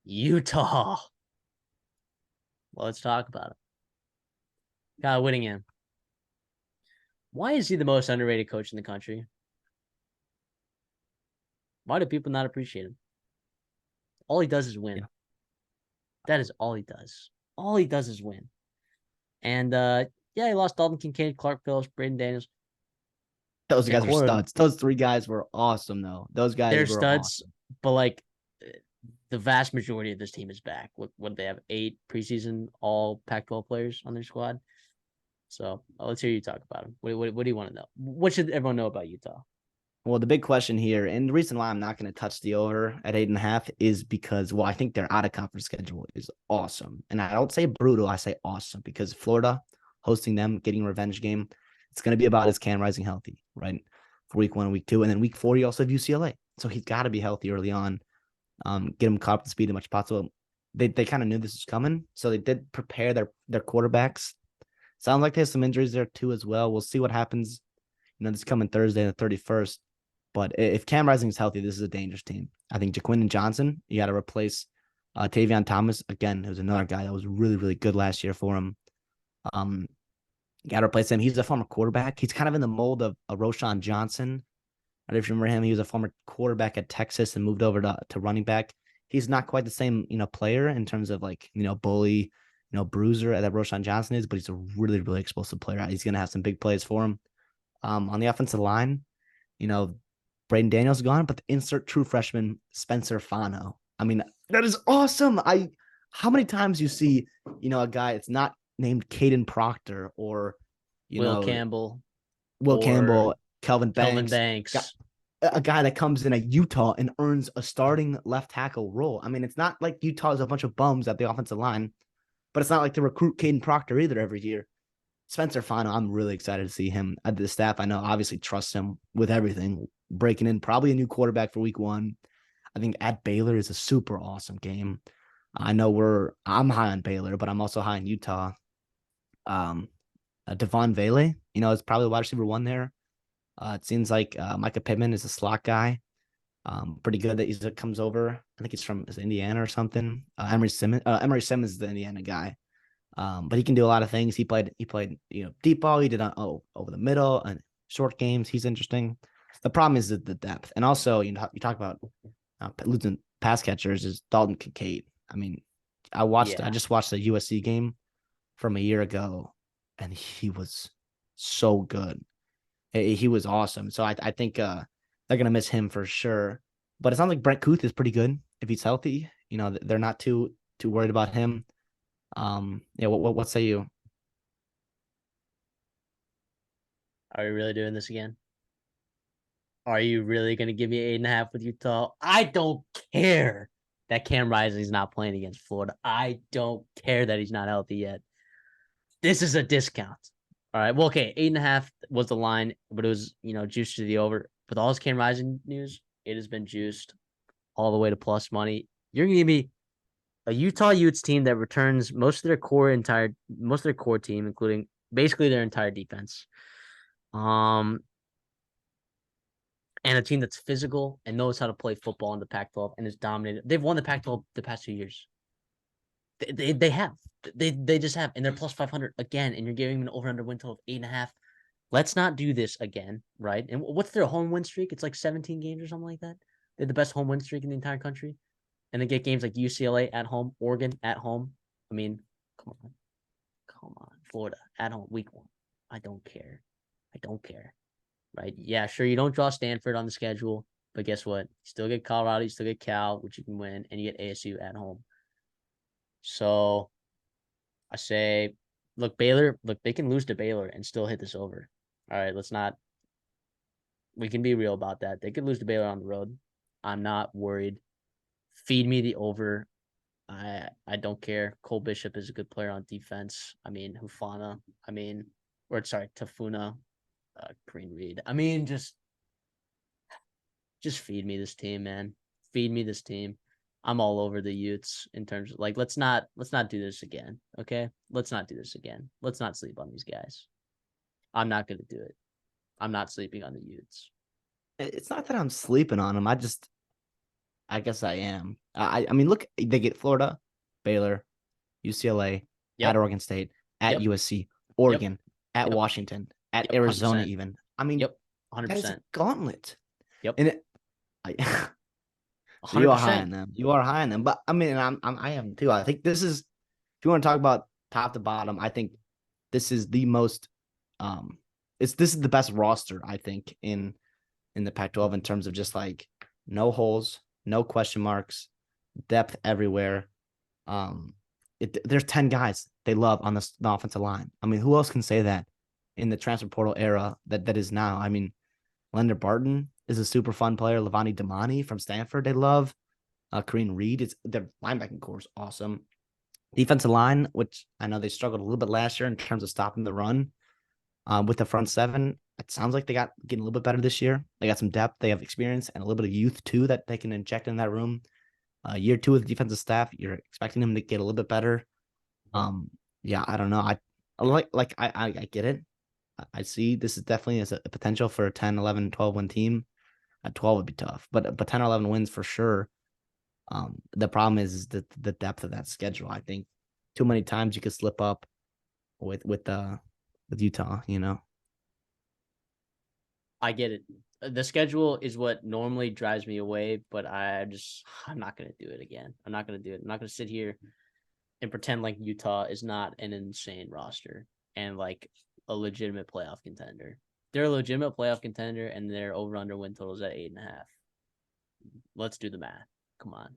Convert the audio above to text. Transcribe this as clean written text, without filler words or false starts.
Utah. Well, let's talk about it. Kyle Whittingham. Why is he the most underrated coach in the country? Why do people not appreciate him? All he does is win. Yeah. That is all he does. All he does is win. And he lost Dalton Kincaid, Clark Phillips, Braden Daniels. Those That guys were core, studs. Those three guys were awesome, though. Those guys they're were studs, awesome. but like the vast majority of this team is back. What they have 8 preseason all Pac-12 players on their squad. So let's hear you talk about him. What do you want to know? What should everyone know about Utah? Well, the big question here, and the reason why I'm not going to touch the over at 8.5 is because, I think their out of conference schedule is awesome. And I don't say brutal, I say awesome because Florida hosting them, getting a revenge game, it's going to be about is Cam Rising healthy, right? For week 1 and week 2. And then week 4, you also have UCLA. So he's got to be healthy early on. Get him caught up to speed as much as possible. They kind of knew this was coming. So they did prepare their quarterbacks. Sounds like there's some injuries there too as well. We'll see what happens. This coming Thursday, the 31st. But if Cam Rising is healthy, this is a dangerous team. I think Jaquindon Johnson, you got to replace Tavion Thomas. Again, who's another guy that was really, really good last year for him. You got to replace him. He's a former quarterback. He's kind of in the mold of Roshan Johnson. I don't know if you remember him. He was a former quarterback at Texas and moved over to running back. He's not quite the same, player in terms of bully, bruiser that Roshan Johnson is, but he's a really, really explosive player. He's going to have some big plays for him. On the offensive line, Braden Daniels is gone, but the insert true freshman, Spencer Fano. I mean, that is awesome. How many times you see, a guy, it's not named Caden Proctor or, Will Campbell Will Campbell, Kelvin Banks, Banks. a guy that comes in at Utah and earns a starting left tackle role. I mean, it's not like Utah is a bunch of bums at the offensive line, but it's not like to recruit Caden Proctor either every year. Spencer Fano, I'm really excited to see him. The staff, I know, obviously trusts him with everything. Breaking in, probably a new quarterback for week 1. I think at Baylor is a super awesome game. I know I'm high on Baylor, but I'm also high on Utah. Devon Vele, is probably wide receiver 1 there. It seems like Micah Pittman is a slot guy. Pretty good that he comes over. I think he's from Indiana or something. Emery Simmons is the Indiana guy. But he can do a lot of things. He played, deep ball. He did over the middle and short games. He's interesting. The problem is the depth. And also, you talk about losing pass catchers is Dalton Kincaid. I mean, I just watched the USC game from a year ago, and he was so good. He was awesome. So I think they're going to miss him for sure. But it sounds like Brent Kuth is pretty good if he's healthy. They're not too worried about him. What say you? Are we really doing this again? Are you really going to give me 8.5 with Utah? I don't care that Cam Rising's not playing against Florida. I don't care that he's not healthy yet. This is a discount. All right. Well, okay. 8.5 was the line, but it was, juiced to the over. With all this Cam Rising news, it has been juiced all the way to plus money. You're going to give me a Utah Utes team that returns most of their core team, including basically their entire defense. And a team that's physical and knows how to play football in the Pac-12 and is dominated. They've won the Pac-12 the past 2 years. They have. They just have. And they're plus 500 again, and you're giving them an over-under win total of 8.5. Let's not do this again, right? And what's their home win streak? It's like 17 games or something like that. They're the best home win streak in the entire country. And they get games like UCLA at home, Oregon at home. I mean, come on. Florida at home, week 1. I don't care. Right? Yeah, sure, you don't draw Stanford on the schedule, but guess what? You still get Colorado, you still get Cal, which you can win, and you get ASU at home. So I say, look, Baylor, they can lose to Baylor and still hit this over. All right, we can be real about that. They could lose to Baylor on the road. I'm not worried. Feed me the over. I don't care. Cole Bishop is a good player on defense. I mean, Tafuna. Green Reed. I mean, just feed me this team, man. Feed me this team. I'm all over the Utes in terms of let's not do this again. Okay, let's not do this again. Let's not sleep on these guys. I'm not gonna do it. I'm not sleeping on the Utes. It's not that I'm sleeping on them. I guess I am. I mean, look, they get Florida, Baylor, UCLA, at Yep. Oregon State, at Yep. USC, Yep. Oregon, at Yep. Washington, at Yep. Arizona 100%. even. I mean, Yep. that is a 100%. gauntlet. Yep. And I, so you are high 100%. on them. You are high on them. But I mean, I am too. I think this is, if you want to talk about top to bottom, I think this is the most this is the best roster, I think, in the Pac-12 in terms of just like no holes, no question marks, depth everywhere. There's 10 guys they love on the offensive line. I mean, who else can say that in the transfer portal era that is now? I mean, Leonard Barton is a super fun player. Levani Damani from Stanford, they love. Kareem Reed, their linebacking core is awesome. Defensive line, which I know they struggled a little bit last year in terms of stopping the run. With the front seven, it sounds like they got getting a little bit better this year. They got some depth, they have experience, and a little bit of youth too that they can inject in that room. Year two of the defensive staff, you're expecting them to get a little bit better. Yeah, I don't know. I get it. I see this is definitely as a potential for a 10, 11, 12 win team. At 12 would be tough, but 10 or 11 wins for sure. The problem is the depth of that schedule. I think too many times you could slip up with Utah, you know. I get it. The schedule is what normally drives me away, but I'm not going to do it again. I'm not going to do it. I'm not going to sit here and pretend like Utah is not an insane roster and like a legitimate playoff contender. They're a legitimate playoff contender, and their over-under win totals at 8.5. Let's do the math. Come on.